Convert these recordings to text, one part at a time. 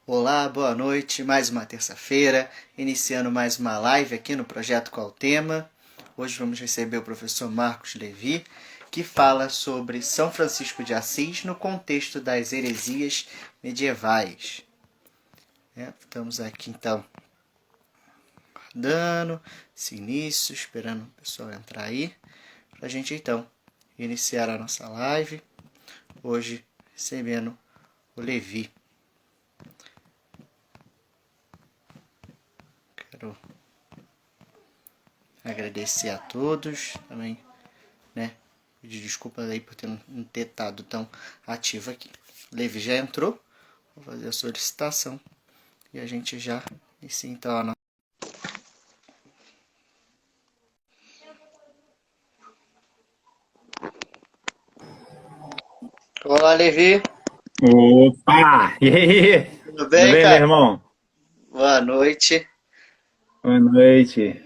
Olá, boa noite. Mais uma terça-feira, iniciando mais uma live aqui no Projeto Qual o Tema. Hoje vamos receber o professor Marcos Levi, que fala sobre São Francisco de Assis no contexto das heresias medievais. Estamos aqui então, dando esse início, esperando o pessoal entrar aí, para a gente então iniciar a nossa live. Hoje recebendo o Levi. Quero agradecer a todos também, pedir desculpas aí por não ter estado tão ativo aqui. Levi já entrou, vou fazer a solicitação e a gente já inicia então a nossa. Olá, Levi. Opa! E aí? Tudo Tudo bem, bem, meu cara? irmão? Boa noite. Boa noite.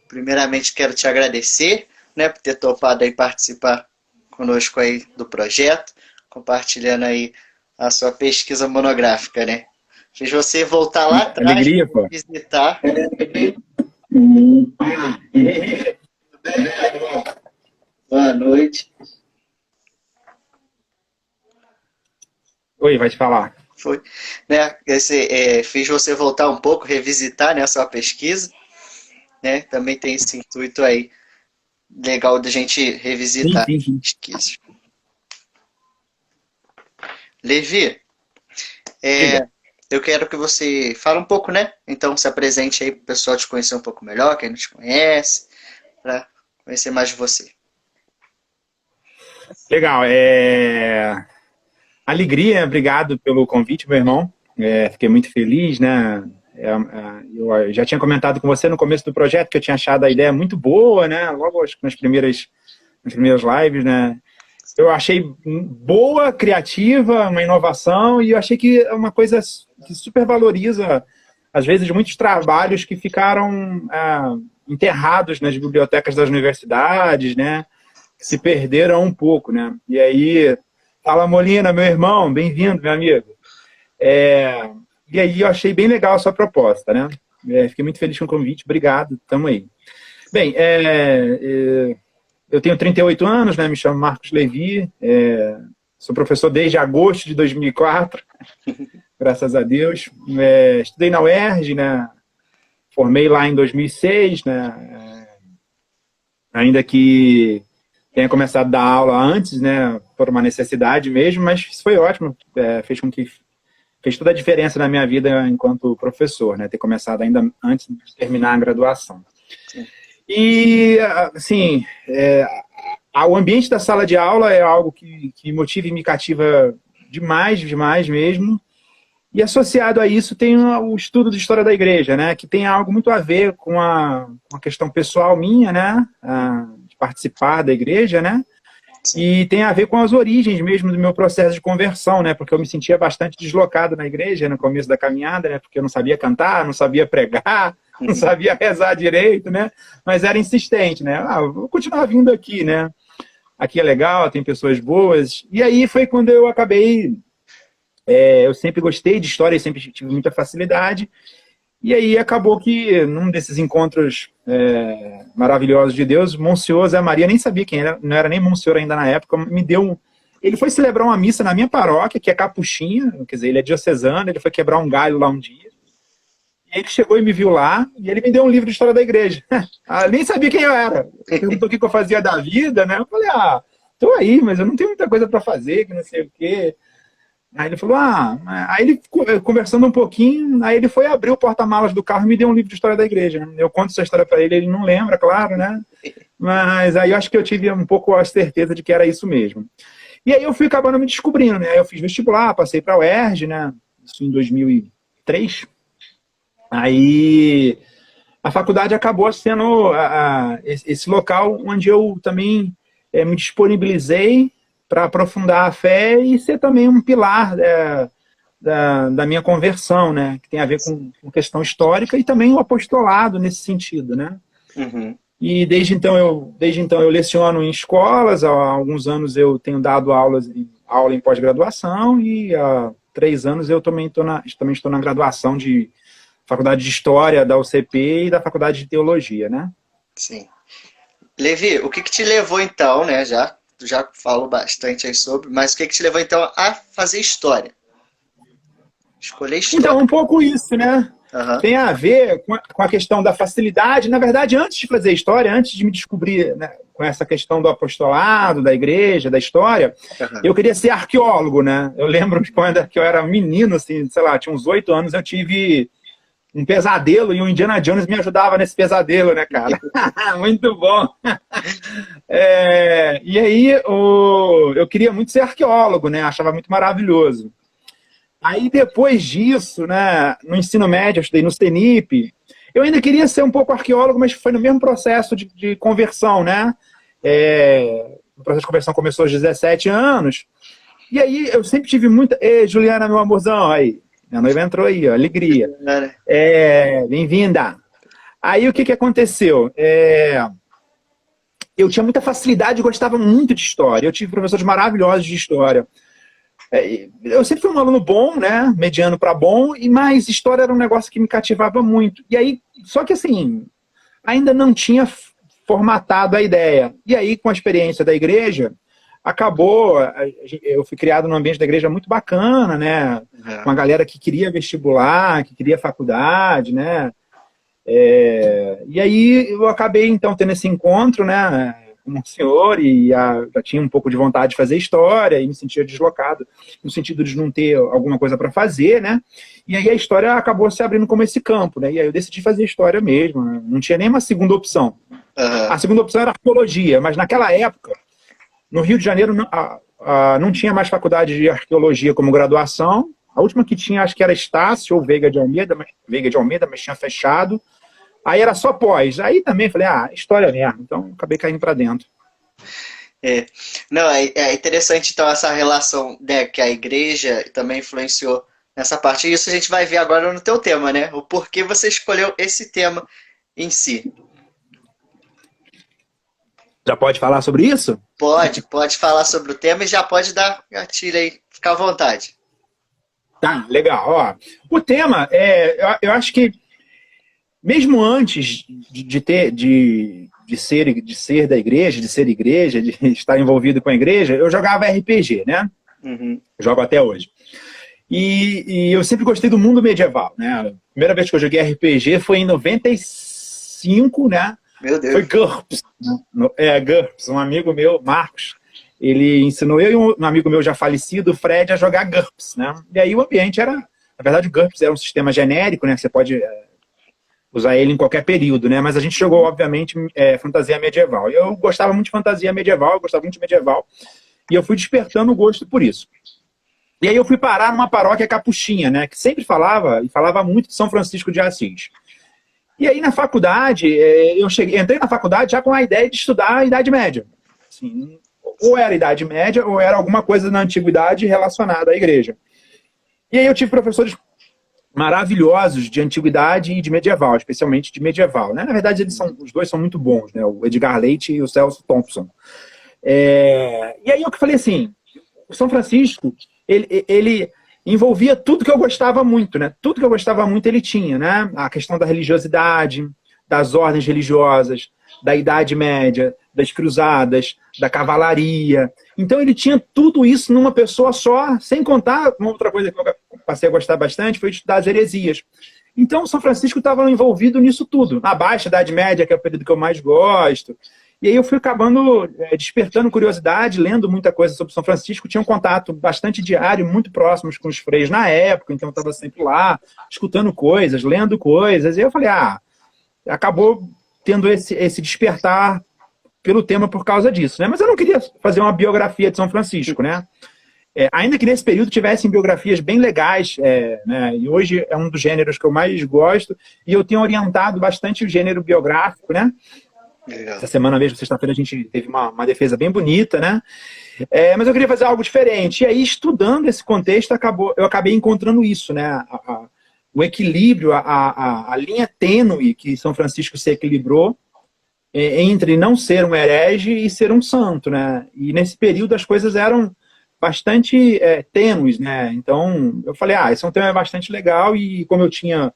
Primeiramente quero te agradecer, por ter topado aí participar conosco aí do projeto, compartilhando aí a sua pesquisa monográfica, né? Fiz você voltar lá atrás, Alegria, pô. visitar. Opa! E aí? Boa noite. Oi, vai te falar. Foi, fiz você voltar um pouco, revisitar, a sua pesquisa, Também tem esse intuito aí legal da gente Sim, revisitar sim, a sim. pesquisa. Levi, Diga. eu quero que você fale um pouco, Então se apresente aí para o pessoal te conhecer um pouco melhor, quem não te conhece, para conhecer mais de você. Legal. Alegria, obrigado pelo convite, meu irmão. Fiquei muito feliz, né? Eu já tinha comentado com você no começo do projeto que eu tinha achado a ideia muito boa, né? Logo acho que nas primeiras lives, né? Eu achei boa, criativa, uma inovação, e eu achei que é uma coisa que supervaloriza, às vezes, muitos trabalhos que ficaram enterrados nas bibliotecas das universidades, né? Que se perderam um pouco, né? E aí, fala Molina, meu irmão, bem-vindo, meu amigo. E aí eu achei bem legal a sua proposta, né? Fiquei muito feliz com o convite, obrigado, tamo aí. Bem, eu tenho 38 anos, né? Me chamo Marcos Levi, sou professor desde agosto de 2004, graças a Deus. Estudei na UERJ, né? Formei lá em 2006, né? Ainda que tenha começado a dar aula antes, né? Por uma necessidade mesmo, mas isso foi ótimo, fez toda a diferença na minha vida enquanto professor, né? Ter começado ainda antes de terminar a graduação. Sim. E, assim, o ambiente da sala de aula é algo que motiva e me cativa demais, demais mesmo. E associado a isso tem o estudo de história da igreja, né? Que tem algo muito a ver com a questão pessoal minha, né? De participar da igreja, né? Sim. E tem a ver com as origens mesmo do meu processo de conversão, né? Porque eu me sentia bastante deslocado na igreja no começo da caminhada, né? Porque eu não sabia cantar, não sabia pregar, não sabia rezar direito, né? Mas era insistente, né? Vou continuar vindo aqui, né? Aqui é legal, tem pessoas boas. E aí foi quando eu acabei. Eu sempre gostei de história, sempre tive muita facilidade. E aí acabou que, num desses encontros maravilhosos de Deus, Monsenhor Zé Maria, nem sabia quem era, não era nem Monsenhor ainda na época, me deu um. Ele foi celebrar uma missa na minha paróquia, que é Capuchinha, quer dizer, ele é diocesano, ele foi quebrar um galho lá um dia. E ele chegou e me viu lá, e ele me deu um livro de história da igreja. Nem sabia quem eu era. Perguntou o que eu fazia da vida, né? Eu falei, tô aí, mas eu não tenho muita coisa para fazer, que não sei o quê. Aí ele falou, aí ele conversando um pouquinho, aí ele foi abrir o porta-malas do carro e me deu um livro de história da igreja. Eu conto essa história para ele, ele não lembra, claro, né? Mas aí eu acho que eu tive um pouco a certeza de que era isso mesmo. E aí eu fui acabando me descobrindo, né? Eu fiz vestibular, passei para a UERJ, né? Isso em 2003. Aí a faculdade acabou sendo esse local onde eu também me disponibilizei para aprofundar a fé e ser também um pilar da minha conversão, né? Que tem a ver com questão histórica e também o apostolado nesse sentido, né? Uhum. E desde então eu leciono em escolas, há alguns anos eu tenho dado aula em pós-graduação e 3 anos eu também estou na graduação de Faculdade de História da UCP e da Faculdade de Teologia, né? Sim. Levi, o que te levou então, né? Tu já falou bastante aí sobre, mas o que te levou então a fazer história? Escolher história. Então, um pouco isso, né? Uhum. Tem a ver com a questão da facilidade. Na verdade, antes de fazer história, antes de me descobrir, né, com essa questão do apostolado, da igreja, da história, eu queria ser arqueólogo, né? Eu lembro de quando eu era menino, assim, sei lá, tinha uns 8 anos, eu tive um pesadelo e o Indiana Jones me ajudava nesse pesadelo, né, cara? Muito bom! E aí, eu queria muito ser arqueólogo, né? Achava muito maravilhoso. Aí, depois disso, né, no ensino médio, eu estudei no CENIP, eu ainda queria ser um pouco arqueólogo, mas foi no mesmo processo de conversão, né? O processo de conversão começou aos 17 anos, e aí eu sempre tive muita... Ei, Juliana, meu amorzão, aí, minha noiva entrou aí, ó, alegria. Bem-vinda. Aí, o que aconteceu? Eu tinha muita facilidade, gostava muito de história, eu tive professores maravilhosos de história. Eu sempre fui um aluno bom, né? Mediano para bom, mas história era um negócio que me cativava muito. E aí, só que assim, ainda não tinha formatado a ideia. E aí, com a experiência da igreja, acabou. Eu fui criado num ambiente da igreja muito bacana, né? Com a galera que queria vestibular, que queria faculdade, né? E aí eu acabei, então, tendo esse encontro, né? Com o senhor, e já tinha um pouco de vontade de fazer história, e me sentia deslocado, no sentido de não ter alguma coisa para fazer, né? E aí a história acabou se abrindo como esse campo, né? E aí eu decidi fazer história mesmo, né? Não tinha nem uma segunda opção. A segunda opção era arqueologia, mas naquela época, no Rio de Janeiro, não tinha mais faculdade de arqueologia como graduação. A última que tinha, acho que era Estácio ou Veiga de Almeida, mas tinha fechado. Aí era só pós. Aí também falei, história mesmo. Então, acabei caindo para dentro. Não, é interessante, então, essa relação, né, que a igreja também influenciou nessa parte. E isso a gente vai ver agora no teu tema, né? O porquê você escolheu esse tema em si. Já pode falar sobre isso? Pode falar sobre o tema e já pode dar gatilho aí. Fica à vontade. Tá, legal. Ó, o tema, eu acho que mesmo antes de ser da igreja, de ser igreja, de estar envolvido com a igreja, eu jogava RPG, né? Jogo até hoje. E eu sempre gostei do mundo medieval, né? A primeira vez que eu joguei RPG foi em 95, né? Meu Deus. Foi GURPS. GURPS. Um amigo meu, Marcos, ele ensinou eu e um amigo meu já falecido, o Fred, a jogar GURPS, né? E aí o ambiente era... Na verdade, o GURPS era um sistema genérico, né? Que você pode... usar ele em qualquer período, né? Mas a gente jogou, obviamente, fantasia medieval. Eu gostava muito de fantasia medieval, eu gostava muito de medieval, e eu fui despertando o gosto por isso. E aí eu fui parar numa paróquia capuchinha, né? Que sempre falava muito de São Francisco de Assis. E aí na faculdade, entrei na faculdade já com a ideia de estudar a Idade Média. Assim, ou era Idade Média, ou era alguma coisa na Antiguidade relacionada à igreja. E aí eu tive professores maravilhosos de antiguidade e de medieval, especialmente de medieval, né? Na verdade, os dois são muito bons, né? O Edgar Leite e o Celso Thompson. E aí eu que falei assim, o São Francisco, ele envolvia tudo que eu gostava muito, né? Tudo que eu gostava muito ele tinha, né? A questão da religiosidade, das ordens religiosas, da Idade Média, das cruzadas, da cavalaria. Então ele tinha tudo isso numa pessoa só, sem contar uma outra coisa que eu passei a gostar bastante, foi estudar as heresias. Então São Francisco estava envolvido nisso tudo. Na Baixa Idade Média, que é o período que eu mais gosto. E aí eu fui acabando despertando curiosidade, lendo muita coisa sobre São Francisco. Tinha um contato bastante diário, muito próximos com os freios na época, então eu estava sempre lá, escutando coisas, lendo coisas. E eu falei, acabou tendo esse despertar pelo tema por causa disso, né? Mas eu não queria fazer uma biografia de São Francisco, né? Ainda que nesse período tivessem biografias bem legais, né? E hoje é um dos gêneros que eu mais gosto, e eu tenho orientado bastante o gênero biográfico, né? Legal. Essa semana mesmo, sexta-feira, a gente teve uma defesa bem bonita, né? Mas eu queria fazer algo diferente. E aí, estudando esse contexto, eu acabei encontrando isso, né? O equilíbrio, a linha tênue que São Francisco se equilibrou entre não ser um herege e ser um santo, né? E nesse período as coisas eram bastante tênues, né? Então, eu falei, esse é um tema bastante legal, e como eu tinha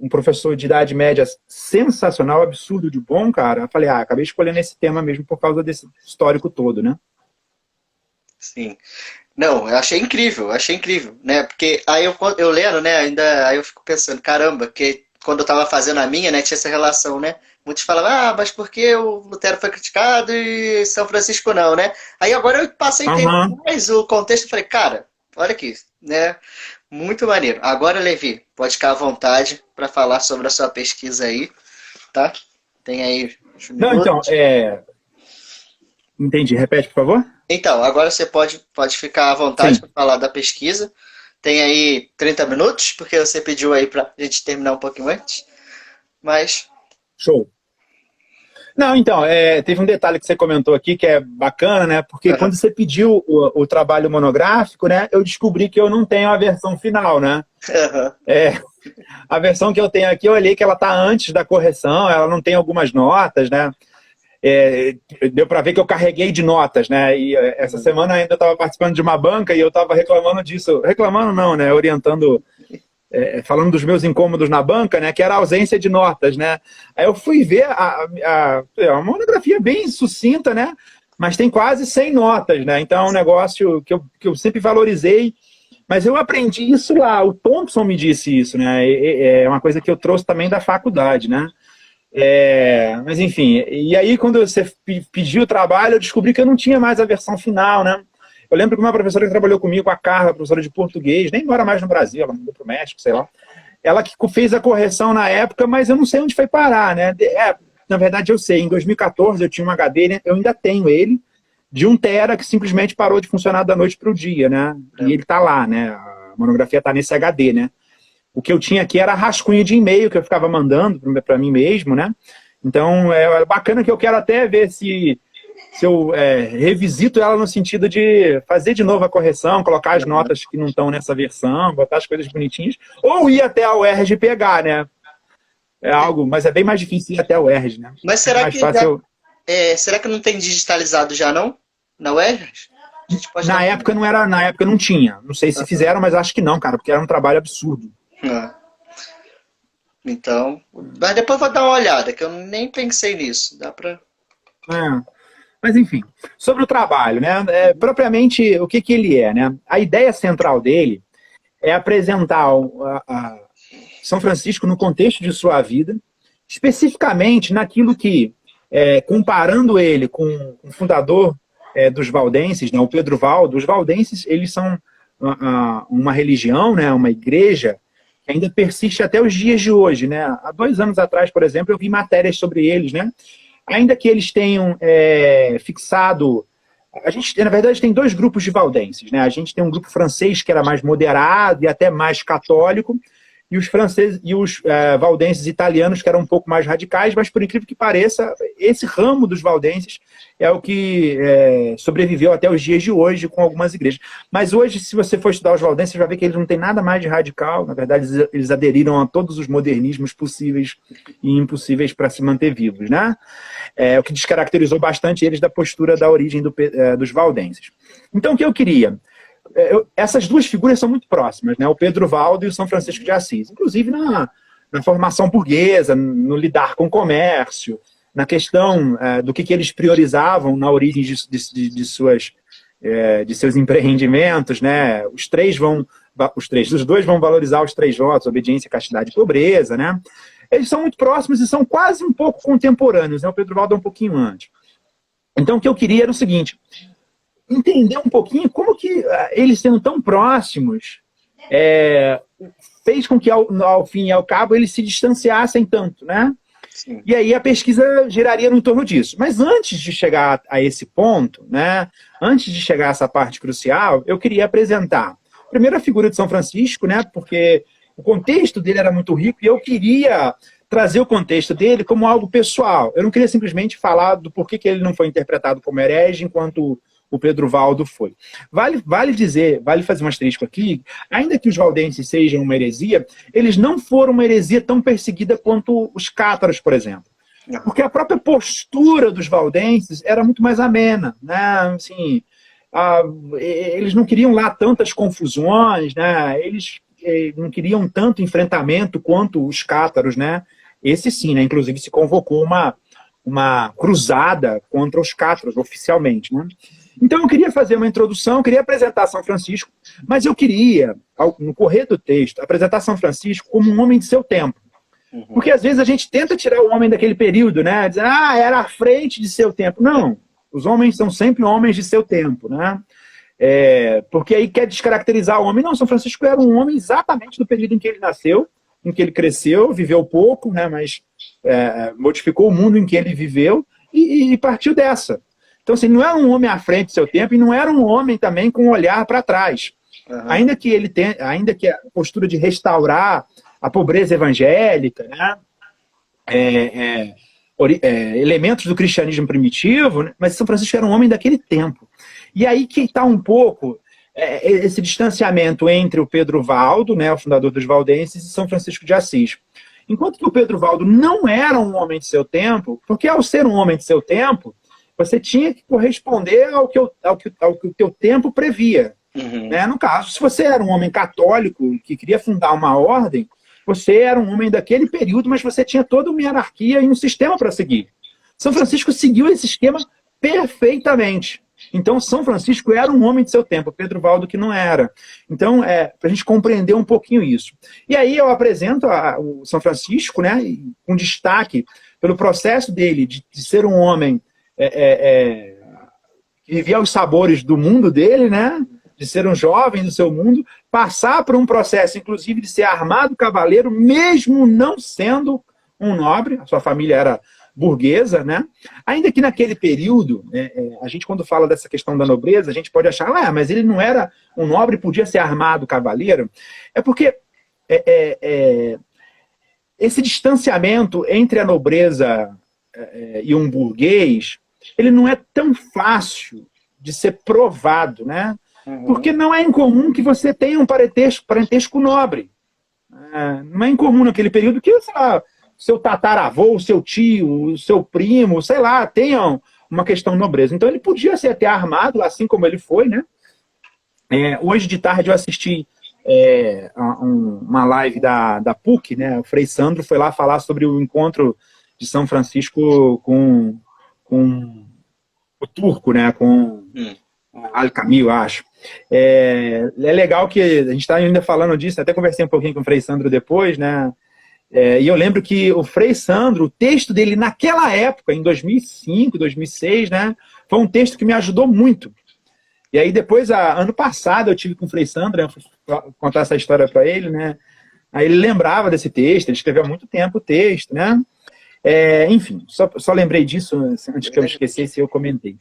um professor de idade média sensacional, absurdo de bom, cara, eu falei, acabei escolhendo esse tema mesmo por causa desse histórico todo, né? Sim. Não, eu achei incrível, né? Porque aí eu lendo, né, ainda aí eu fico pensando, caramba, que quando eu tava fazendo a minha, né, tinha essa relação, né? Muitos falavam, mas por que o Lutero foi criticado e São Francisco não, né? Aí agora eu passei a entender Aham. mais o contexto e falei, cara, olha aqui, né? Muito maneiro. Agora, Levi, pode ficar à vontade para falar sobre a sua pesquisa aí, tá? Tem aí uns Não, então, minutos. entendi. Repete, por favor? Então, agora você pode ficar à vontade Sim, para falar da pesquisa. Tem aí 30 minutos, porque você pediu aí para a gente terminar um pouquinho antes. Mas, show. Não, então, teve um detalhe que você comentou aqui que é bacana, né? Porque aham, quando você pediu o trabalho monográfico, né? Eu descobri que eu não tenho a versão final, né? aham, A versão que eu tenho aqui, eu olhei que ela está antes da correção, ela não tem algumas notas, né? Deu para ver que eu carreguei de notas, né? E essa semana ainda estava participando de uma banca e eu estava reclamando disso. Reclamando não, né? Orientando, falando dos meus incômodos na banca, né? Que era a ausência de notas, né? Aí eu fui ver uma monografia bem sucinta, né? Mas tem quase 100 notas, né? Então é um negócio que eu sempre valorizei. Mas eu aprendi isso lá, o Thompson me disse isso, né? É uma coisa que eu trouxe também da faculdade, né? Mas enfim, e aí quando você pediu o trabalho, eu descobri que eu não tinha mais a versão final, né? Eu lembro que uma professora que trabalhou comigo, a Carla, professora de português, nem mora mais no Brasil, ela mudou para o México, sei lá. Ela que fez a correção na época, mas eu não sei onde foi parar, né? Na verdade eu sei, em 2014 eu tinha um HD, né? Eu ainda tenho ele, de 1 tera, que simplesmente parou de funcionar da noite para o dia, né? E ele tá lá, né? A monografia tá nesse HD, né? O que eu tinha aqui era rascunho de e-mail que eu ficava mandando para mim mesmo, né? Então, é bacana que eu quero até ver se eu revisito ela no sentido de fazer de novo a correção, colocar as aham. notas que não estão nessa versão, botar as coisas bonitinhas, ou ir até a UERJ pegar, né? Mas é bem mais difícil ir até a UERJ, né? Mas É será mais que já, fácil. será que não tem digitalizado já não? Na UERJ? A gente pode dar Na uma época olhada. não era, na época não tinha. Não sei se Aham. fizeram, mas acho que não, cara, porque era um trabalho absurdo. Ah, então, mas depois eu vou dar uma olhada, que eu nem pensei nisso. Dá pra. É. Mas, enfim, sobre o trabalho, né? Propriamente, o que ele é, né? A ideia central dele é apresentar São Francisco no contexto de sua vida, especificamente naquilo que, comparando ele com o fundador dos valdenses, né, o Pedro Valdo. Os valdenses, eles são uma religião, né, uma igreja que ainda persiste até os dias de hoje, né? Há 2 anos atrás, por exemplo, eu vi matérias sobre eles, né? Ainda que eles tenham fixado. A gente, na verdade, tem 2 grupos de valdenses, né? A gente tem um grupo francês que era mais moderado e até mais católico, e os franceses e os valdenses italianos que eram um pouco mais radicais, mas por incrível que pareça, esse ramo dos valdenses é o que sobreviveu até os dias de hoje com algumas igrejas. Mas hoje, se você for estudar os valdenses, você vai ver que eles não têm nada mais de radical. Na verdade, eles aderiram a todos os modernismos possíveis e impossíveis para se manter vivos, né? O que descaracterizou bastante eles da postura da origem dos valdenses. Então, o que eu queria? Essas 2 figuras são muito próximas, né? O Pedro Valdo e o São Francisco de Assis, inclusive na formação burguesa, no lidar com o comércio, na questão do que eles priorizavam na origem de seus empreendimentos, né? Os 2 vão valorizar os 3 votos, obediência, castidade e pobreza, né? Eles são muito próximos e são quase um pouco contemporâneos, né? O Pedro Valdo é um pouquinho antes. Então, o que eu queria era o seguinte: entender um pouquinho como que eles sendo tão próximos fez com que, ao fim e ao cabo, eles se distanciassem tanto, né? Sim. E aí a pesquisa giraria no torno disso. Mas antes de chegar a esse ponto, né, antes de chegar a essa parte crucial, eu queria apresentar primeiro a figura de São Francisco, né, porque o contexto dele era muito rico e eu queria trazer o contexto dele como algo pessoal. Eu não queria simplesmente falar do porquê que ele não foi interpretado como herege enquanto o Pedro Valdo foi. Vale fazer um asterisco aqui, ainda que os valdenses sejam uma heresia, eles não foram uma heresia tão perseguida quanto os cátaros, por exemplo. Aham. Porque a própria postura dos valdenses era muito mais amena, né? Assim, eles não queriam lá tantas confusões, né? Eles não queriam tanto enfrentamento quanto os cátaros, né? Esse sim, né? Inclusive se convocou uma cruzada contra os cátaros, oficialmente, né? Então eu queria fazer uma introdução, queria apresentar São Francisco, mas eu queria, no correr do texto, apresentar São Francisco como um homem de seu tempo. Porque às vezes a gente tenta tirar o homem daquele período, né? Dizer, era à frente de seu tempo. Não, os homens são sempre homens de seu tempo, né? Porque aí quer descaracterizar o homem. Não, São Francisco era um homem exatamente do período em que ele nasceu, em que ele cresceu, viveu pouco, né? Mas modificou o mundo em que ele viveu e partiu dessa. Então, assim, não era um homem à frente do seu tempo e não era um homem também com um olhar para trás. Uhum. Ainda que a postura de restaurar a pobreza evangélica, né? Elementos do cristianismo primitivo, né? Mas São Francisco era um homem daquele tempo. E aí que está um pouco esse distanciamento entre o Pedro Valdo, né, o fundador dos valdenses, e São Francisco de Assis. Enquanto que o Pedro Valdo não era um homem de seu tempo, porque ao ser um homem de seu tempo, você tinha que corresponder ao que o teu tempo previa. Uhum. Né? No caso, se você era um homem católico que queria fundar uma ordem, você era um homem daquele período, mas você tinha toda uma hierarquia e um sistema para seguir. São Francisco seguiu esse esquema perfeitamente. Então, São Francisco era um homem de seu tempo, Pedro Valdo que não era. Então, para a gente compreender um pouquinho isso. E aí eu apresento o São Francisco, né, com destaque pelo processo dele de ser um homem que vivia os sabores do mundo dele, né? De ser um jovem do seu mundo, passar por um processo, inclusive, de ser armado cavaleiro, mesmo não sendo um nobre, a sua família era burguesa, né? Ainda que naquele período, a gente quando fala dessa questão da nobreza, a gente pode achar, mas ele não era um nobre, podia ser armado cavaleiro. É porque esse distanciamento entre a nobreza e um burguês, ele não é tão fácil de ser provado, né? Uhum. Porque não é incomum que você tenha um parentesco nobre. Não é incomum naquele período que, sei lá, seu tataravô, o seu tio, o seu primo, sei lá, tenham uma questão de nobreza. Então ele podia ser até armado, assim como ele foi, né? Hoje de tarde eu assisti uma live da PUC, né? O Frei Sandro foi lá falar sobre o encontro de São Francisco com o turco, né? Com Al-Kamil, acho. É legal que a gente está ainda falando disso, até conversei um pouquinho com o Frei Sandro depois, né? E eu lembro que o Frei Sandro, o texto dele naquela época, em 2005, 2006, né? Foi um texto que me ajudou muito. E aí depois, ano passado, eu tive com o Frei Sandro, eu fui contar essa história para ele, né? Aí ele lembrava desse texto, ele escreveu há muito tempo o texto, né? Enfim, só lembrei disso antes que eu esquecesse e eu comentei.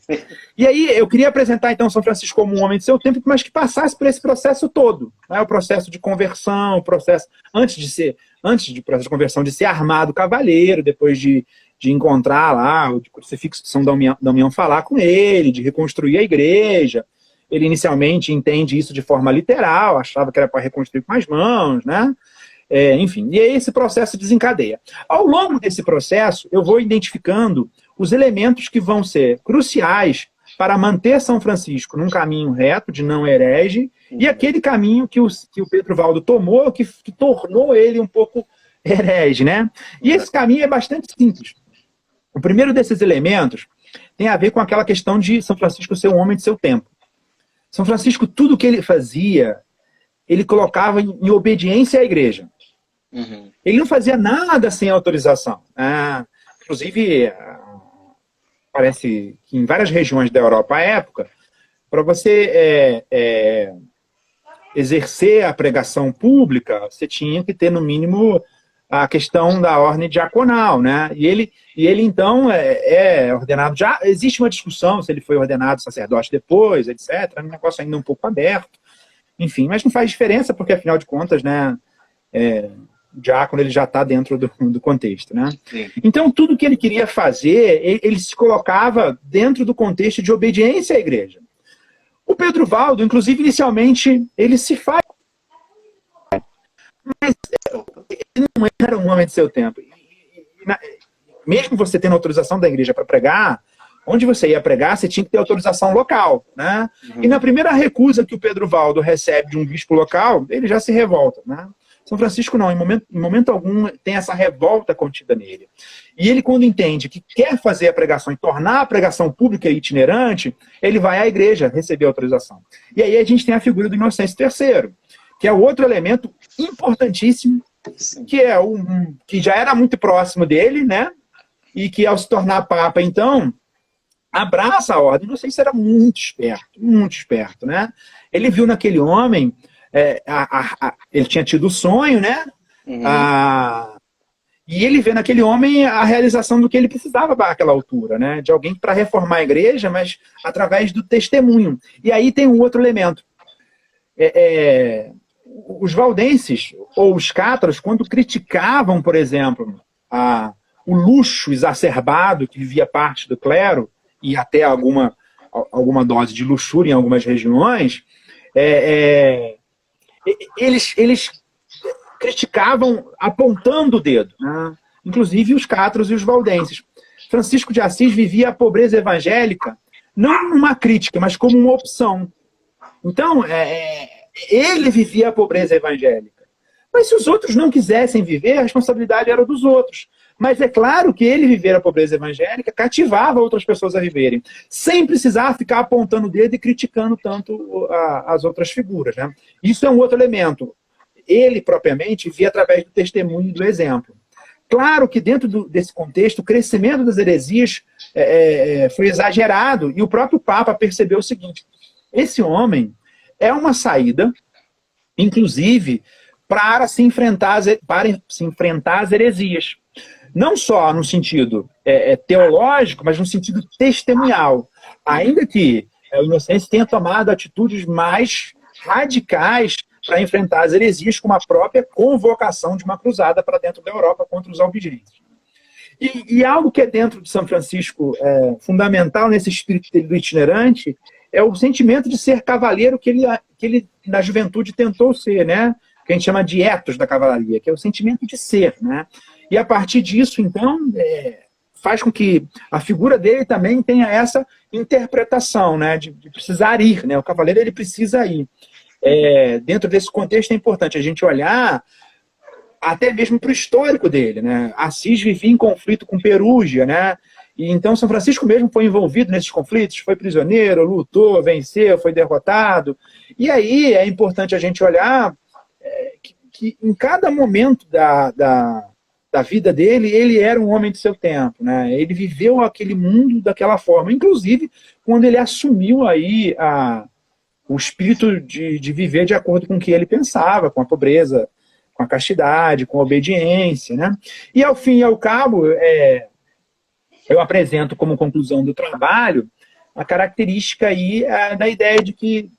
E aí eu queria apresentar então São Francisco como um homem de seu tempo, mas que passasse por esse processo todo, né? O processo de conversão, o processo antes do processo de conversão, de ser armado cavaleiro, depois de encontrar lá o crucifixo de São Damião falar com ele, de reconstruir a igreja. Ele inicialmente entende isso de forma literal, achava que era para reconstruir com as mãos, né? Enfim, e aí esse processo desencadeia. Ao longo desse processo, eu vou identificando os elementos que vão ser cruciais para manter São Francisco num caminho reto, de não herege, e aquele caminho que o Pedro Valdo tomou, que tornou ele um pouco herege, né? E esse caminho é bastante simples. O primeiro desses elementos tem a ver com aquela questão de São Francisco ser um homem de seu tempo. São Francisco, tudo que ele fazia, ele colocava em obediência à igreja. Uhum. Ele não fazia nada sem autorização. Inclusive, parece que em várias regiões da Europa à época, para você exercer a pregação pública, você tinha que ter, no mínimo, a questão da ordem diaconal, né? E ele então, é ordenado... Já existe uma discussão se ele foi ordenado sacerdote depois, etc. É um negócio ainda um pouco aberto. Enfim, mas não faz diferença, porque, afinal de contas, né... o diácono ele já está dentro do contexto, né? Sim. Então, tudo que ele queria fazer, ele se colocava dentro do contexto de obediência à igreja. O Pedro Valdo, inclusive, inicialmente, ele se faz... Mas ele não era um homem de seu tempo. Mesmo você tendo autorização da igreja para pregar, onde você ia pregar, você tinha que ter autorização local, né? E na primeira recusa que o Pedro Valdo recebe de um bispo local, ele já se revolta, né? São Francisco não, em momento algum tem essa revolta contida nele. E ele, quando entende que quer fazer a pregação e tornar a pregação pública e itinerante, ele vai à igreja receber autorização. E aí a gente tem a figura do Inocêncio III, que é o outro elemento importantíssimo, que é que já era muito próximo dele, né? E que ao se tornar papa, então, abraça a ordem. Inocêncio era muito esperto, né? Ele viu naquele homem, ele tinha tido o sonho, né? E ele vê naquele homem a realização do que ele precisava àquela altura, né? De alguém para reformar a igreja, mas através do testemunho. E aí tem um outro elemento. Os valdenses, ou os cátaros, quando criticavam, por exemplo, o luxo exacerbado que vivia parte do clero, e até alguma dose de luxúria em algumas regiões, eles criticavam apontando o dedo, né? Inclusive os cátaros e os valdenses. Francisco de Assis vivia a pobreza evangélica não numa crítica, mas como uma opção. Então, ele vivia a pobreza evangélica. Mas se os outros não quisessem viver, a responsabilidade era dos outros. Mas é claro que ele viver a pobreza evangélica cativava outras pessoas a viverem, sem precisar ficar apontando o dedo e criticando tanto as outras figuras, né? Isso é um outro elemento. Ele, propriamente, via através do testemunho e do exemplo. Claro que dentro desse contexto, o crescimento das heresias foi exagerado, e o próprio Papa percebeu o seguinte: esse homem é uma saída, inclusive, para se enfrentar às heresias. Não só no sentido teológico, mas no sentido testemunhal. Ainda que o Inocêncio tenha tomado atitudes mais radicais para enfrentar as heresias, como a própria convocação de uma cruzada para dentro da Europa contra os albigenses. E algo que é dentro de São Francisco fundamental nesse espírito do itinerante é o sentimento de ser cavaleiro que ele na juventude tentou ser, né? Que a gente chama de ethos da cavalaria, que é o sentimento de ser, né? E a partir disso, então, faz com que a figura dele também tenha essa interpretação, né? De precisar ir, né? O cavaleiro, ele precisa ir. Dentro desse contexto é importante a gente olhar até mesmo para o histórico dele, né? Assis vivia em conflito com Perúgia, né? E então São Francisco mesmo foi envolvido nesses conflitos, foi prisioneiro, lutou, venceu, foi derrotado. E aí é importante a gente olhar que em cada momento da vida dele, ele era um homem de seu tempo, né? Ele viveu aquele mundo daquela forma, inclusive quando ele assumiu aí o espírito de viver de acordo com o que ele pensava, com a pobreza, com a castidade, com a obediência, né? E ao fim e ao cabo, eu apresento como conclusão do trabalho a característica aí da ideia de que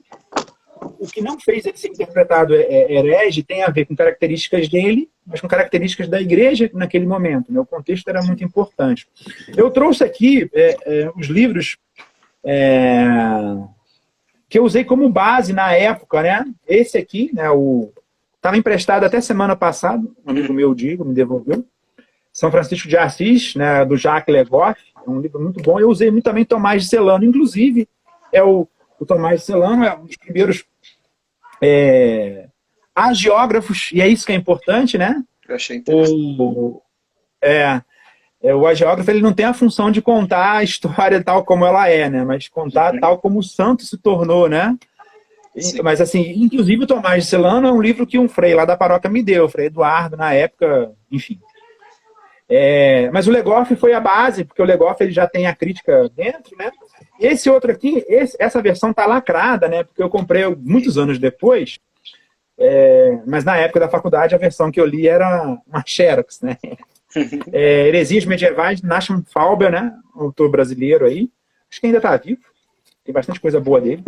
o que não fez ele ser interpretado herege tem a ver com características dele, mas com características da igreja naquele momento, né? O contexto era muito importante. Eu trouxe aqui os livros que eu usei como base na época, né? Esse aqui, né? Estava emprestado até semana passada, um amigo meu, Diego, me devolveu. São Francisco de Assis, né? Do Jacques Legoff, é um livro muito bom. Eu usei muito também Tomás de Celano, inclusive o Tomás de Celano é um dos primeiros agiógrafos, e é isso que é importante, né? Eu achei interessante. O agiógrafo, ele não tem a função de contar a história tal como ela é, né? Mas contar tal como o santo se tornou, né? Mas, assim, inclusive o Tomás de Celano é um livro que um frei lá da paróquia me deu, o frei Eduardo, na época, enfim. Mas o Legoff foi a base, porque o Legoff ele já tem a crítica dentro, né? E esse outro aqui, essa versão tá lacrada, né? Porque eu comprei muitos anos depois, mas na época da faculdade a versão que eu li era uma xerox, né? Heresias Medievais, Nachman Faulber, né? Autor brasileiro aí. Acho que ainda está vivo. Tem bastante coisa boa dele.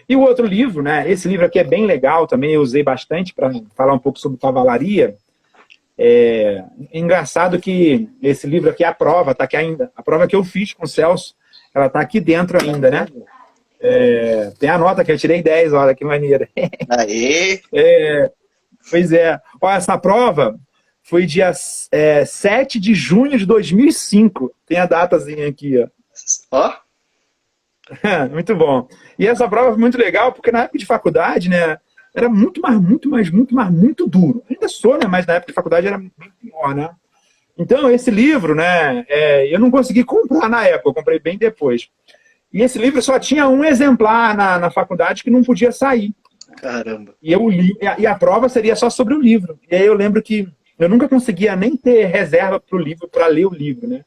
E o outro livro, né? Esse livro aqui é bem legal também, eu usei bastante para falar um pouco sobre cavalaria. Engraçado que esse livro aqui é a prova, tá aqui ainda. A prova que eu fiz com o Celso, ela tá aqui dentro ainda, né? Tem a nota que eu tirei 10, olha que maneira. Aê! Pois é. Olha, essa prova foi dia 7 de junho de 2005. Tem a datazinha aqui, ó. Ó. Muito bom. E essa prova foi muito legal, porque na época de faculdade, né, era muito duro. Ainda sou, né, mas na época de faculdade era muito pior, né? Então, esse livro, né, eu não consegui comprar na época, eu comprei bem depois. E esse livro só tinha um exemplar na faculdade que não podia sair. Caramba. E eu li, e a prova seria só sobre o livro. E aí eu lembro que eu nunca conseguia nem ter reserva para o livro, para ler o livro, né?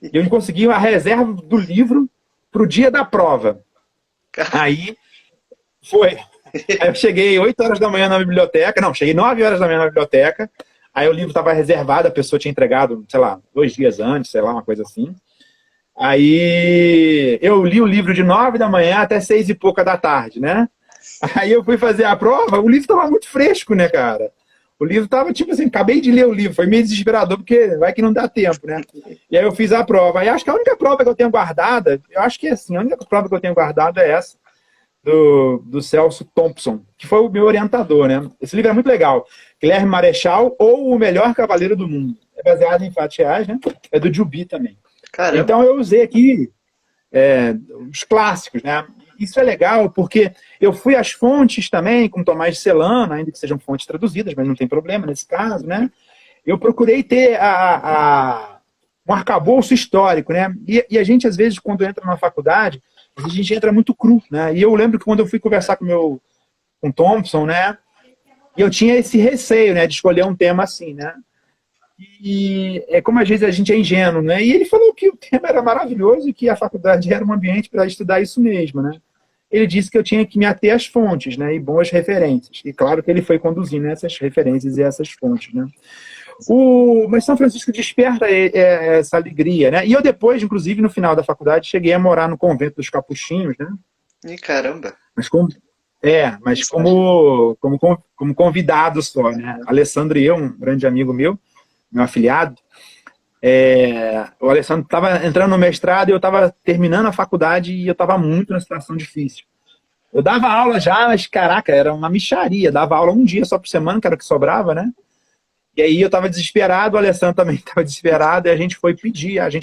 E eu consegui a reserva do livro para o dia da prova. Aí foi. Aí eu cheguei 8 horas da manhã na biblioteca, não, cheguei 9 horas da manhã na biblioteca, aí o livro estava reservado, a pessoa tinha entregado, sei lá, 2 dias antes, sei lá, uma coisa assim. Aí eu li o livro de 9 da manhã até 6 e pouca da tarde, né? Aí eu fui fazer a prova, o livro estava muito fresco, né, cara? O livro estava, tipo assim, acabei de ler o livro, foi meio desesperador, porque vai que não dá tempo, né? E aí eu fiz a prova. Aí acho que a única prova que eu tenho guardada, eu acho que é assim, a única prova que eu tenho guardada é essa, do Celso Thompson, que foi o meu orientador, né? Esse livro é muito legal. Guilherme Marechal ou O Melhor Cavaleiro do Mundo. É baseado em fatos reais, né? É do Jubi também. Caramba. Então eu usei aqui os clássicos, né? Isso é legal porque eu fui às fontes também, com Tomás de Celano, ainda que sejam fontes traduzidas, mas não tem problema nesse caso, né? Eu procurei ter um arcabouço histórico, né? E a gente, às vezes, quando entra na faculdade, a gente entra muito cru, né? E eu lembro que quando eu fui conversar com o Thompson, né? E eu tinha esse receio, né? De escolher um tema assim, né? E é como às vezes a gente é ingênuo, né? E ele falou que o tema era maravilhoso e que a faculdade era um ambiente para estudar isso mesmo, né? Ele disse que eu tinha que me ater às fontes, né? E boas referências. E claro que ele foi conduzindo essas referências e essas fontes, né? Mas São Francisco desperta essa alegria, né? E eu depois, inclusive, no final da faculdade, cheguei a morar no convento dos Capuchinhos, né? Ih, caramba. Mas como convidado só, né? Alessandro e eu, um grande amigo meu afilhado, o Alessandro estava entrando no mestrado e eu estava terminando a faculdade e eu estava muito na situação difícil. Eu dava aula já, mas caraca, era uma mixaria. Dava aula um dia só por semana, que era o que sobrava, né? E aí eu estava desesperado, o Alessandro também estava desesperado, e a gente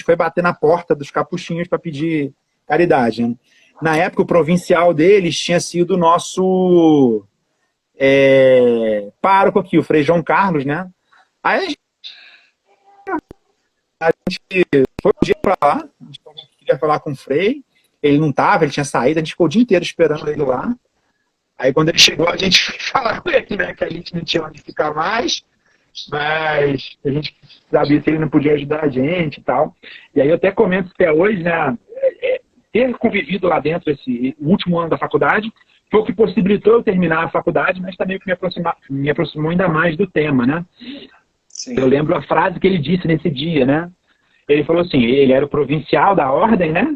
foi bater na porta dos Capuchinhos para pedir caridade, né? Na época, o provincial deles tinha sido o nosso pároco aqui, o Frei João Carlos, né? Aí a gente foi um dia para lá, a gente queria falar com o Frei, ele não estava, ele tinha saído, a gente ficou o dia inteiro esperando ele lá. Aí quando ele chegou, a gente foi falar com ele, né? Que a gente não tinha onde ficar mais, mas a gente sabia se ele não podia ajudar a gente e tal. E aí eu até comento até hoje, né? Ter convivido lá dentro o último ano da faculdade foi o que possibilitou eu terminar a faculdade, mas também o que me aproximou ainda mais do tema, né? Sim. Eu lembro a frase que ele disse nesse dia, né? Ele falou assim, ele era o provincial da ordem, né?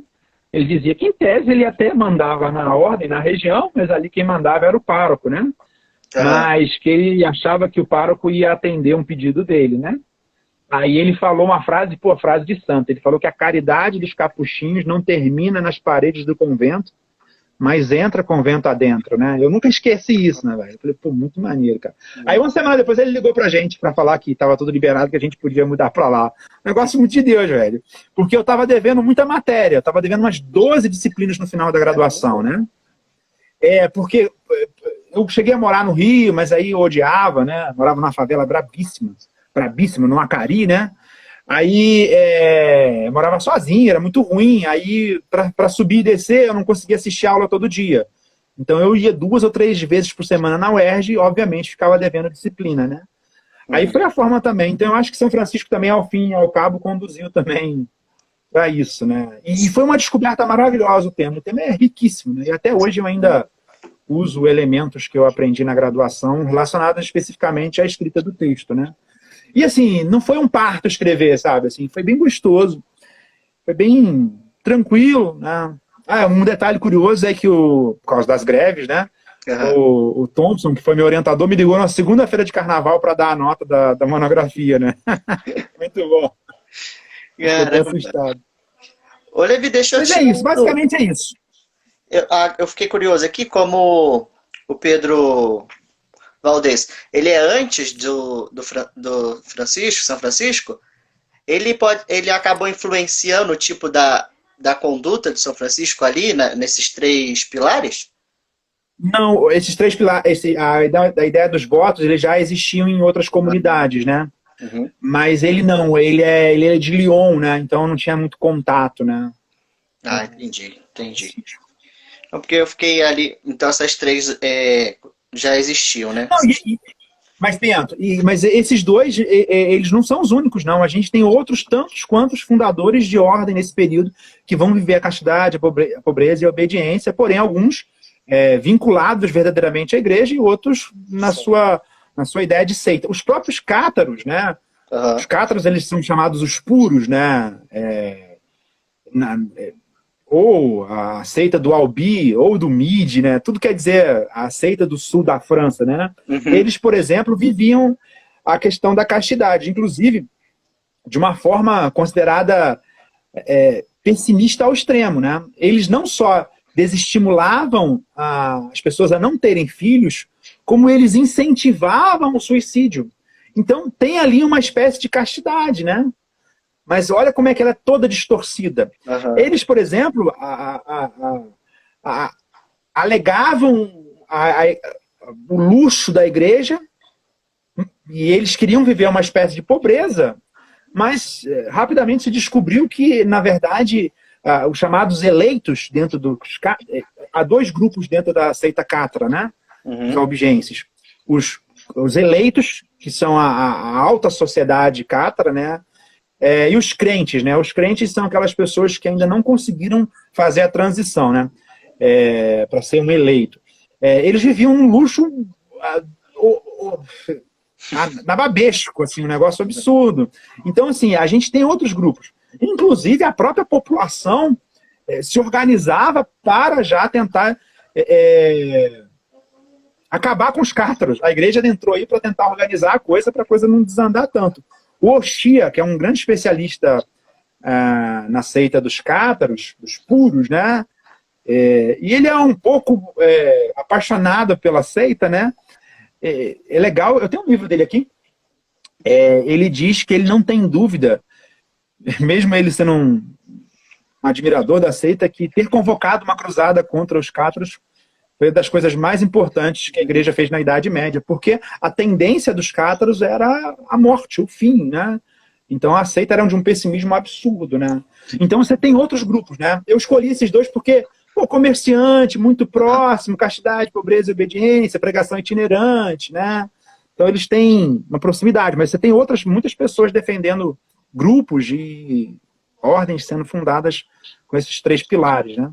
Ele dizia que, em tese, ele até mandava na ordem, na região, mas ali quem mandava era o pároco, né? Mas que ele achava que o pároco ia atender um pedido dele, né? Aí ele falou uma frase, frase de santo. Ele falou que a caridade dos capuchinhos não termina nas paredes do convento, mas entra convento adentro, né? Eu nunca esqueci isso, né, velho? Eu falei, muito maneiro, cara. Aí uma semana depois ele ligou pra gente pra falar que tava tudo liberado, que a gente podia mudar pra lá. Negócio muito de Deus, velho. Porque eu tava devendo muita matéria, eu tava devendo umas 12 disciplinas no final da graduação, né? Porque eu cheguei a morar no Rio, mas aí eu odiava, né? Morava numa favela brabíssima, no Acari, né? Aí eu morava sozinho, era muito ruim. Aí, para subir e descer, eu não conseguia assistir aula todo dia. Então, eu ia 2 ou 3 vezes por semana na UERJ e, obviamente, ficava devendo disciplina, né? Aí foi a forma também. Então, eu acho que São Francisco também, ao fim e ao cabo, conduziu também para isso, né? E foi uma descoberta maravilhosa o tema. O tema é riquíssimo, né? E até hoje eu ainda uso elementos que eu aprendi na graduação relacionados especificamente à escrita do texto, né? E assim, não foi um parto escrever, sabe? Assim, foi bem gostoso, foi bem tranquilo, né? Um detalhe curioso é que por causa das greves, né? O Thompson, que foi meu orientador, me ligou na segunda-feira de carnaval para dar a nota da monografia, né? Muito bom. Fiquei até assustado. Ô, Levi, deixa eu te... Mas é isso, basicamente é isso. Eu fiquei curioso aqui, como o Pedro Valdez, ele é antes do Francisco, São Francisco, ele acabou influenciando o tipo da da conduta de São Francisco ali, nesses três pilares? Não, esses três pilares, a ideia dos votos, eles já existiam em outras comunidades, né? Uhum. Mas ele não, ele é de Lyon, né? Então não tinha muito contato, né? Ah, entendi. Então, porque eu fiquei ali. Então essas três já existiam, né? Não, mas, Bento, mas esses dois, eles não são os únicos, não. A gente tem outros tantos quantos fundadores de ordem nesse período que vão viver a castidade, a pobreza e a obediência, porém alguns vinculados verdadeiramente à igreja e outros na sua ideia de seita. Os próprios cátaros, né? Uhum. Os cátaros, eles são chamados os puros, né? Ou a seita do Albi, ou do Midi, né? Tudo quer dizer a seita do sul da França, né? Uhum. Eles, por exemplo, viviam a questão da castidade, inclusive de uma forma considerada pessimista ao extremo, né? Eles não só desestimulavam as pessoas a não terem filhos, como eles incentivavam o suicídio. Então tem ali uma espécie de castidade, né? Mas olha como é que ela é toda distorcida. Uhum. Eles, por exemplo, alegavam o luxo da igreja e eles queriam viver uma espécie de pobreza, mas rapidamente se descobriu que, na verdade, os chamados eleitos dentro dos... Há dois grupos dentro da seita Catra, né? Uhum. Os albigenses. Os eleitos, que são a alta sociedade Catra, né? E os crentes, né? Os crentes são aquelas pessoas que ainda não conseguiram fazer a transição, né? Para ser um eleito. Eles viviam um luxo nababesco, assim, um negócio absurdo. Então, assim, a gente tem outros grupos. Inclusive, a própria população se organizava para já tentar acabar com os cátaros. A igreja entrou aí para tentar organizar a coisa, para a coisa não desandar tanto. O Oxia, que é um grande especialista na seita dos cátaros, dos puros, né? E ele é um pouco apaixonado pela seita, né? É legal, eu tenho um livro dele aqui. Ele diz que ele não tem dúvida, mesmo ele sendo um admirador da seita, que ter convocado uma cruzada contra os cátaros foi uma das coisas mais importantes que a igreja fez na Idade Média, porque a tendência dos cátaros era a morte, o fim, né? Então a seita era de um pessimismo absurdo, né? Então você tem outros grupos, né? Eu escolhi esses dois porque, comerciante, muito próximo, castidade, pobreza e obediência, pregação itinerante, né? Então eles têm uma proximidade, mas você tem muitas pessoas defendendo grupos e ordens sendo fundadas com esses três pilares, né?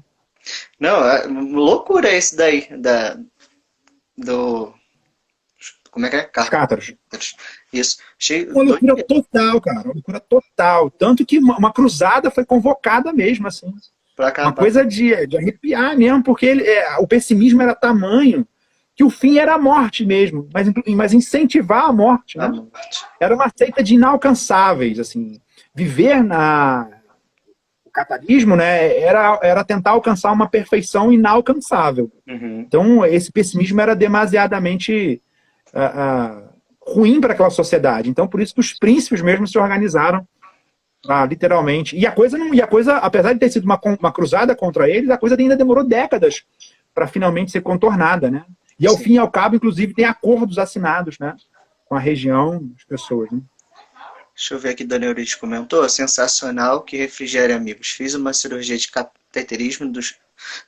Não, loucura esse daí, como é que é? Os cátaros. Isso. Uma loucura total, cara. Uma loucura total. Tanto que uma cruzada foi convocada mesmo, assim. Uma coisa de arrepiar mesmo, porque o pessimismo era tamanho que o fim era a morte mesmo, mas incentivar a morte, né? Era uma seita de inalcançáveis, assim. Viver o catarismo, né, era tentar alcançar uma perfeição inalcançável. Uhum. Então, esse pessimismo era demasiadamente ruim para aquela sociedade. Então, por isso que os príncipes mesmo se organizaram literalmente. E a coisa, apesar de ter sido uma cruzada contra eles, a coisa ainda demorou décadas para finalmente ser contornada, né? E ao fim e ao cabo, inclusive, tem acordos assinados, né, com a região, as pessoas, né? Deixa eu ver aqui, Dona Euridice comentou. Sensacional, que refrigério, amigos. Fiz uma cirurgia de cateterismo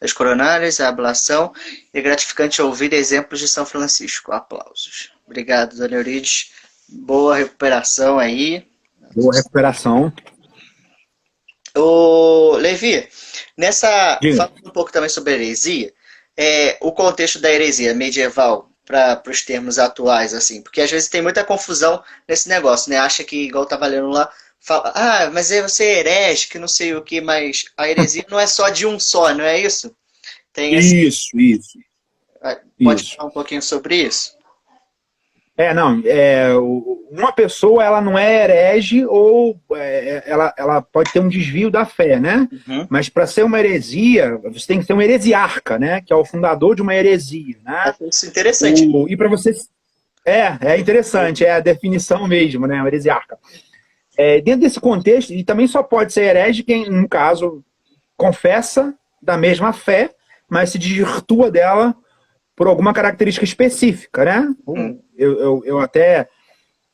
das coronárias, a ablação, e é gratificante ouvir exemplos de São Francisco. Aplausos. Obrigado, Dona Euridice. Boa recuperação aí. Boa recuperação. Ô, Levi, Diga. falando um pouco também sobre a heresia, o contexto da heresia medieval para os termos atuais, assim, porque às vezes tem muita confusão nesse negócio, né? Acha que, igual tá valendo lá, fala, mas você é herege, que não sei o que, mas a heresia não é só de um só, não é isso? Tem Isso. Pode Isso. falar um pouquinho sobre isso? Uma pessoa, ela não é herege ou ela pode ter um desvio da fé, né? Uhum. Mas para ser uma heresia, você tem que ser um heresiarca, né? Que é o fundador de uma heresia, né? Isso é interessante. E para você... É interessante, é a definição mesmo, né? O heresiarca. Dentro desse contexto, e também só pode ser herege quem, no caso, confessa da mesma fé, mas se desvirtua dela por alguma característica específica, né? Eu até...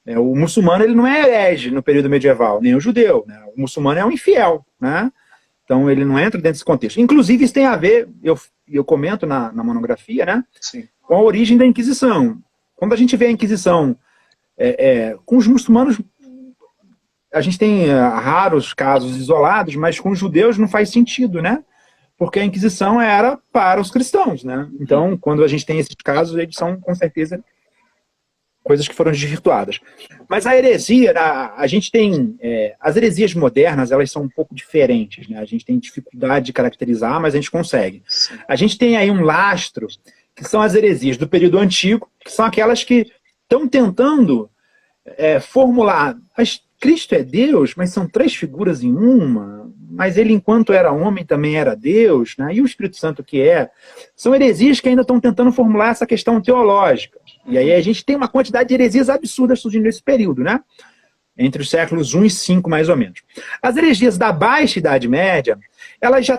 o muçulmano ele não é herege no período medieval, nem o judeu, né? O muçulmano é um infiel, né? Então ele não entra dentro desse contexto. Inclusive isso tem a ver, eu comento na monografia, né? Sim. Com a origem da Inquisição. Quando a gente vê a Inquisição com os muçulmanos, a gente tem raros casos isolados, mas com os judeus não faz sentido, né? Porque a Inquisição era para os cristãos, né? Então, quando a gente tem esses casos, eles são, com certeza, coisas que foram desvirtuadas. Mas a heresia, a gente tem... as heresias modernas, elas são um pouco diferentes, né? A gente tem dificuldade de caracterizar, mas a gente consegue. A gente tem aí um lastro, que são as heresias do período antigo, que são aquelas que estão tentando formular... Mas Cristo é Deus, mas são três figuras em uma, mas ele, enquanto era homem, também era Deus, né? E o Espírito Santo que é? São heresias que ainda estão tentando formular essa questão teológica. E aí a gente tem uma quantidade de heresias absurdas surgindo nesse período, né? Entre os séculos 1 e 5, mais ou menos. As heresias da Baixa Idade Média, elas já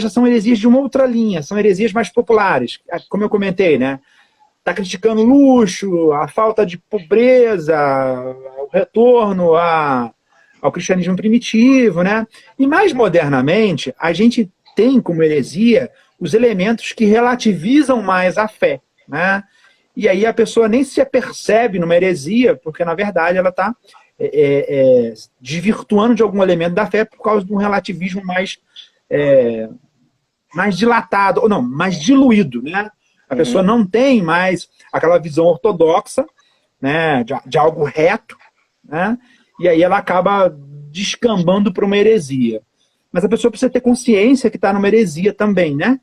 são heresias de uma outra linha, são heresias mais populares, como eu comentei, né? Está criticando o luxo, a falta de pobreza, o retorno ao cristianismo primitivo, né? E mais modernamente, a gente tem como heresia os elementos que relativizam mais a fé, né? E aí a pessoa nem se apercebe numa heresia, porque na verdade ela está desvirtuando de algum elemento da fé por causa de um relativismo mais dilatado, ou não, mais diluído, né? A pessoa não tem mais aquela visão ortodoxa, né, de algo reto, né, e aí ela acaba descambando para uma heresia. Mas a pessoa precisa ter consciência que está numa heresia também, né?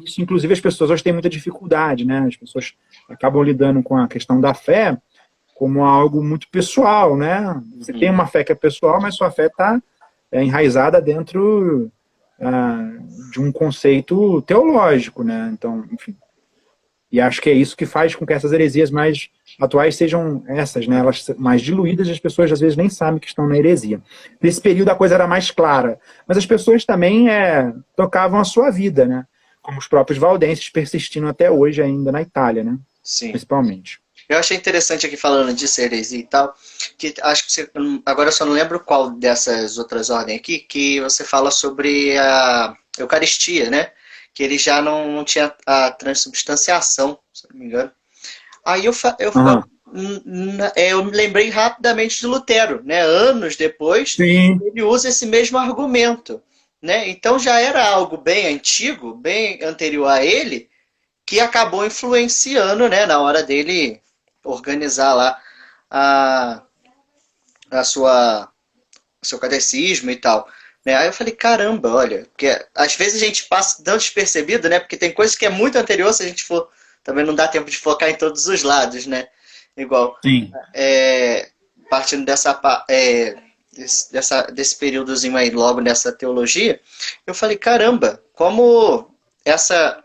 Isso, inclusive, as pessoas hoje têm muita dificuldade, né? As pessoas acabam lidando com a questão da fé como algo muito pessoal, né? Você tem uma fé que é pessoal, mas sua fé está enraizada dentro... de um conceito teológico, né? Então, enfim. E acho que é isso que faz com que essas heresias mais atuais sejam essas, né? Elas mais diluídas e as pessoas às vezes nem sabem que estão na heresia. Nesse período a coisa era mais clara. Mas as pessoas também tocavam a sua vida, né? Como os próprios valdenses persistindo até hoje ainda na Itália, né? Sim. Principalmente. Eu achei interessante aqui falando disso, heresia e tal, que acho que você, agora eu só não lembro qual dessas outras ordens aqui, que você fala sobre a Eucaristia, né? Que ele já não tinha a transubstanciação, se não me engano. Aí eu me lembrei rapidamente de Lutero, né? Anos depois, Sim. ele usa esse mesmo argumento, né? Então já era algo bem antigo, bem anterior a ele, que acabou influenciando, né, na hora dele organizar lá o seu catecismo e tal. Né? Aí eu falei, caramba, olha, porque às vezes a gente passa dando despercebido, né? Porque tem coisa que é muito anterior, se a gente for, também não dá tempo de focar em todos os lados, né? Igual, Sim. partindo desse períodozinho aí, logo nessa teologia, eu falei, caramba, como essa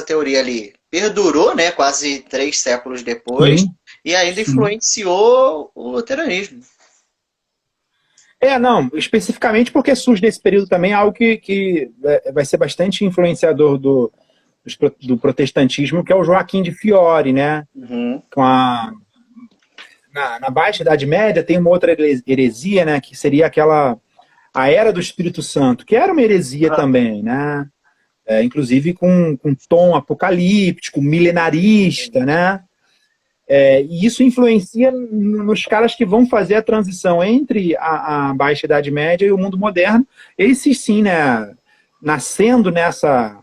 teoria ali perdurou, né, quase 3 séculos depois, Sim. e ainda influenciou o luteranismo. Não, especificamente porque surge nesse período também algo que vai ser bastante influenciador do protestantismo, que é o Joaquim de Fiore, né? Uhum. Na Baixa Idade Média tem uma outra heresia, né? Que seria a Era do Espírito Santo, que era uma heresia também, né? Inclusive com tom apocalíptico, milenarista, né? E isso influencia nos caras que vão fazer a transição entre a Baixa Idade Média e o mundo moderno. Esses sim, né, nascendo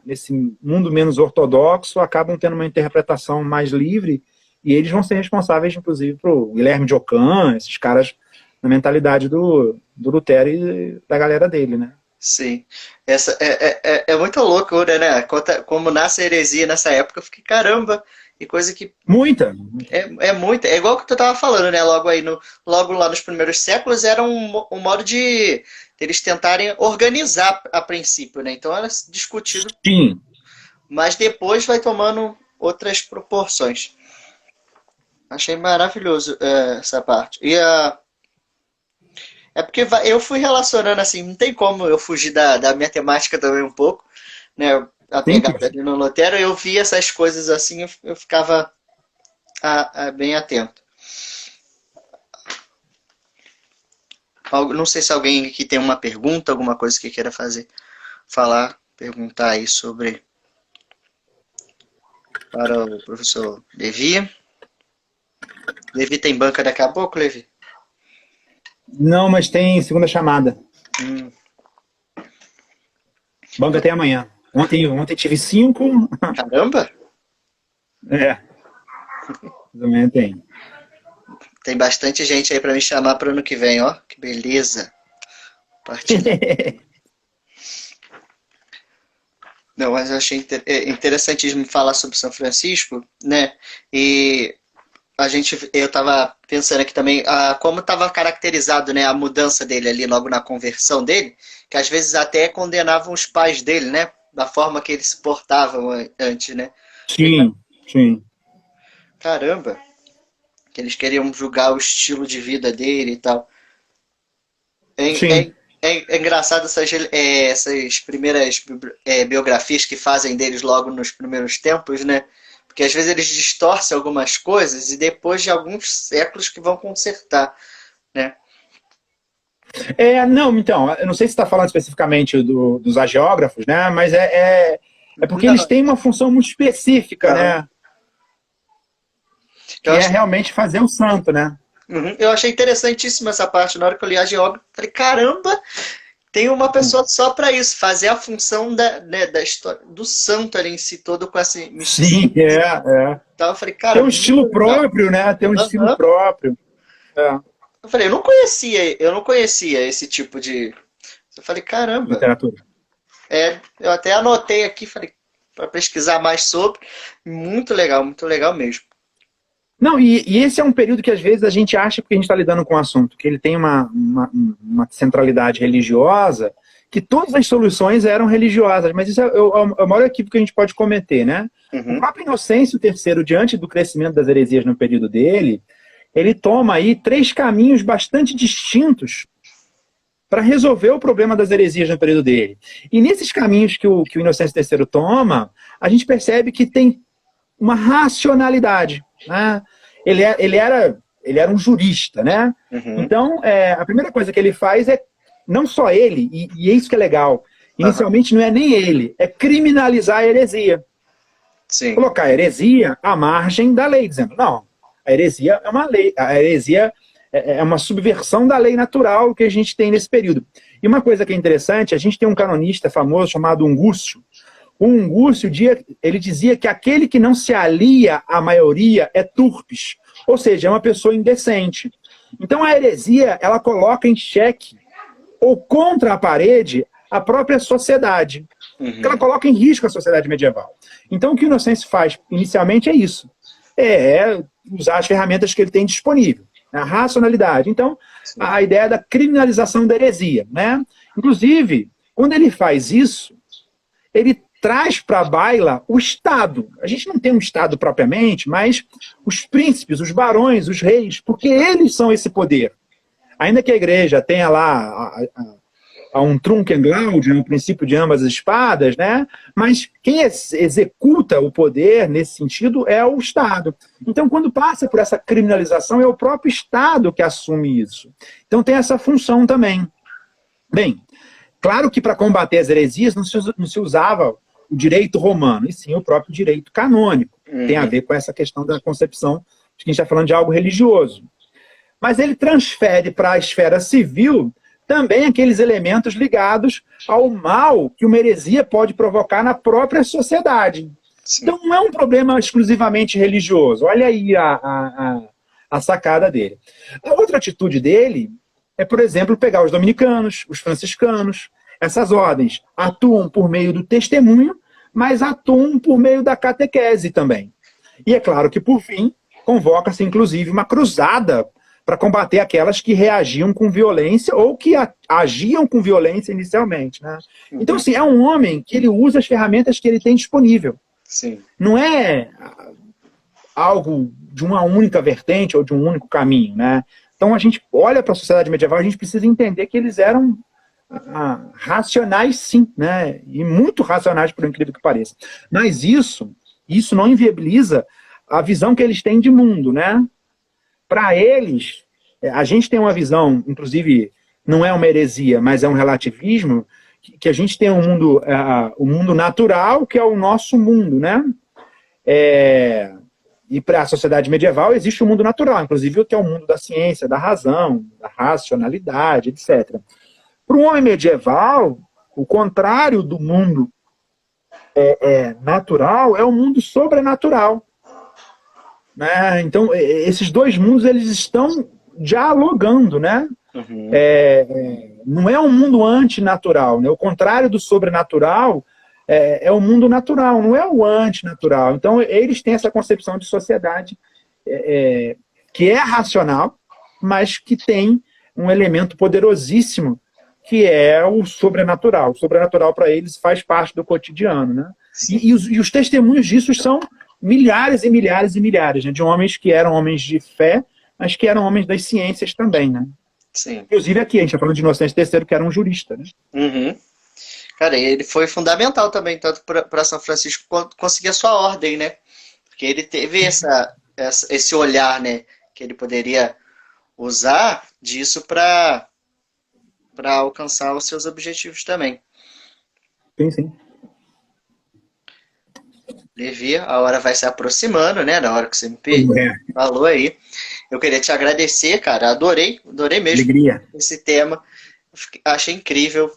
nesse mundo menos ortodoxo, acabam tendo uma interpretação mais livre e eles vão ser responsáveis, inclusive, para o Guilherme de Ockham, esses caras na mentalidade do Lutero e da galera dele, né? Sim. Essa é muito loucura, né? Como nasce a heresia nessa época, eu fiquei, caramba, e coisa que... Muita. Muita. É igual que tu estava falando, né? Logo lá nos primeiros séculos, era um modo de eles tentarem organizar a princípio, né? Então era discutido. Sim. Mas depois vai tomando outras proporções. Achei maravilhoso essa parte. É porque eu fui relacionando assim, não tem como eu fugir da minha temática também um pouco, né? A pegada Simples. ali no Lutero, eu vi essas coisas assim, eu ficava bem atento. Não sei se alguém aqui tem uma pergunta, alguma coisa que queira falar, perguntar aí sobre para o professor Levi. Levi tem banca daqui a pouco, Levi? Não, mas tem segunda chamada. Hum, Banca até amanhã. Ontem tive 5. caramba! É, amanhã tem. Tem bastante gente aí para me chamar para o ano que vem, ó. Que beleza. Partilhar. Não, mas eu achei interessantíssimo falar sobre São Francisco, né? E eu estava pensando aqui também como estava caracterizado, né, a mudança dele ali logo na conversão dele, que às vezes até condenavam os pais dele, né? Da forma que eles se portavam antes, né? Sim, sim. Caramba, que eles queriam julgar o estilo de vida dele e tal. É, Sim. é, é engraçado essas primeiras biografias que fazem deles logo nos primeiros tempos, né? Porque às vezes eles distorcem algumas coisas e depois de alguns séculos que vão consertar, né? Não, então, eu não sei se você está falando especificamente dos agiógrafos, né? Mas é porque eles Não, têm uma função muito específica, aham. né? Eu Que é acho, realmente fazer o santo, né? eu achei interessantíssima essa parte. Na hora que eu li a geógrafo, falei, caramba, tem uma pessoa só para isso, fazer a função da história do santo ali em si todo com esse misticismo. Sim, é. Então, eu falei, Tem cara, um muito estilo legal. próprio, né? Tem um estilo Aham. próprio. É, Eu falei, eu não conhecia esse tipo de. Eu falei, caramba. literatura. Eu até anotei aqui, falei, para pesquisar mais sobre. Muito legal mesmo. Não, e esse é um período que às vezes a gente acha, porque a gente está lidando com o assunto, que ele tem uma centralidade religiosa, que todas as soluções eram religiosas, mas isso é o maior equívoco que a gente pode cometer, né? O Uhum. próprio Inocêncio III, diante do crescimento das heresias no período dele, ele toma aí 3 caminhos bastante distintos para resolver o problema das heresias no período dele. E nesses caminhos que o Inocêncio III toma, a gente percebe que tem uma racionalidade, né? Ele era um jurista, né? Uhum. Então, a primeira coisa que ele faz é, não só ele, e é isso que é legal, Aham. inicialmente não é nem ele, é criminalizar a heresia. Sim. Colocar a heresia à margem da lei, dizendo, não, a heresia é uma lei, a heresia é uma subversão da lei natural que a gente tem nesse período. E uma coisa que é interessante, a gente tem um canonista famoso chamado Ungúcio. O Ungúcio, ele dizia que aquele que não se alia à maioria é turpes, ou seja, é uma pessoa indecente. Então a heresia, ela coloca em xeque ou contra a parede a própria sociedade. Ela Uhum. coloca em risco a sociedade medieval. Então o que o Inocêncio faz inicialmente é isso. É usar as ferramentas que ele tem disponível. A racionalidade. Então, Sim. a ideia da criminalização da heresia, né? Inclusive, quando ele faz isso, ele traz para a baila o Estado. A gente não tem um Estado propriamente, mas os príncipes, os barões, os reis, porque eles são esse poder. Ainda que a igreja tenha lá um Trunkenlaud, um princípio de ambas as espadas, né? Mas quem executa o poder nesse sentido é o Estado. Então, quando passa por essa criminalização, é o próprio Estado que assume isso. Então, tem essa função também. Bem, claro que para combater as heresias não se usava o direito romano, e sim o próprio direito canônico. Tem a Uhum. ver com essa questão da concepção de que a gente está falando de algo religioso. Mas ele transfere para a esfera civil também aqueles elementos ligados ao mal que uma heresia pode provocar na própria sociedade. Sim. Então não é um problema exclusivamente religioso. Olha aí a sacada dele. A outra atitude dele é, por exemplo, pegar os dominicanos, os franciscanos. Essas ordens atuam por meio do testemunho, mas atuam por meio da catequese também. E é claro que, por fim, convoca-se, inclusive, uma cruzada para combater aquelas que reagiam com violência ou que agiam com violência inicialmente, né? Então, Uhum. assim, é um homem que ele usa as ferramentas que ele tem disponível. Sim. Não é algo de uma única vertente ou de um único caminho, né? Então a gente olha para a sociedade medieval, a gente precisa entender que eles eram racionais, sim, né? E muito racionais, por incrível que pareça. Mas isso não inviabiliza a visão que eles têm de mundo, né? Para eles, a gente tem uma visão, inclusive, não é uma heresia, mas é um relativismo, que a gente tem o mundo natural, que é o nosso mundo, né? E para a sociedade medieval existe o mundo natural, inclusive que é o mundo da ciência, da razão, da racionalidade, etc. Para o homem medieval, o contrário do mundo natural é o mundo sobrenatural. Né? Então, esses dois mundos eles estão dialogando, né? Uhum. Não é um mundo antinatural, né? O contrário do sobrenatural é o mundo natural, não é o antinatural. Então, eles têm essa concepção de sociedade que é racional, mas que tem um elemento poderosíssimo, que é o sobrenatural. O sobrenatural, para eles, faz parte do cotidiano. Né? E os testemunhos disso são milhares e milhares e milhares, né? De homens que eram homens de fé, mas que eram homens das ciências também. Né? Sim. Inclusive aqui, a gente está falando de Inocêncio III, que era um jurista. Né? Uhum. Cara, ele foi fundamental também, tanto para São Francisco conseguir a sua ordem, né? Porque ele teve esse olhar, né? Que ele poderia usar disso para alcançar os seus objetivos também. Sim, sim. Levi, a hora vai se aproximando, né? Na hora que você me falou aí. Eu queria te agradecer, cara. Adorei mesmo Alegria. Esse tema. Achei incrível.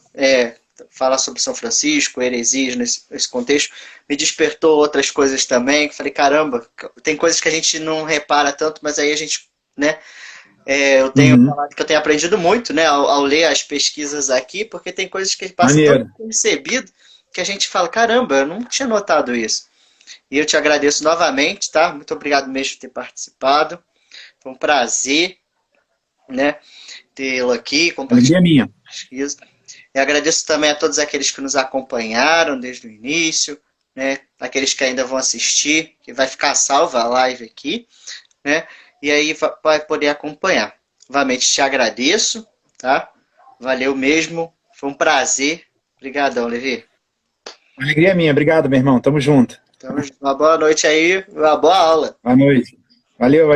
Falar sobre São Francisco, heresias nesse contexto. Me despertou outras coisas também. Falei, caramba, tem coisas que a gente não repara tanto, mas aí a gente, né? Eu tenho falado que eu tenho aprendido muito, né? Ao ler as pesquisas aqui, porque tem coisas que passam tão percebido que a gente fala, caramba, eu não tinha notado isso. E eu te agradeço novamente, tá? Muito obrigado mesmo por ter participado. Foi um prazer, né? Tê-lo aqui, compartilhar minha. pesquisa. E agradeço também a todos aqueles que nos acompanharam desde o início, né? Aqueles que ainda vão assistir, que vai ficar salva a live aqui, né? E aí vai poder acompanhar. Novamente te agradeço, tá? Valeu mesmo, foi um prazer. Obrigadão, Levi. Alegria minha, obrigado, meu irmão, tamo junto. Então, uma boa noite aí, uma boa aula. Boa noite. Valeu.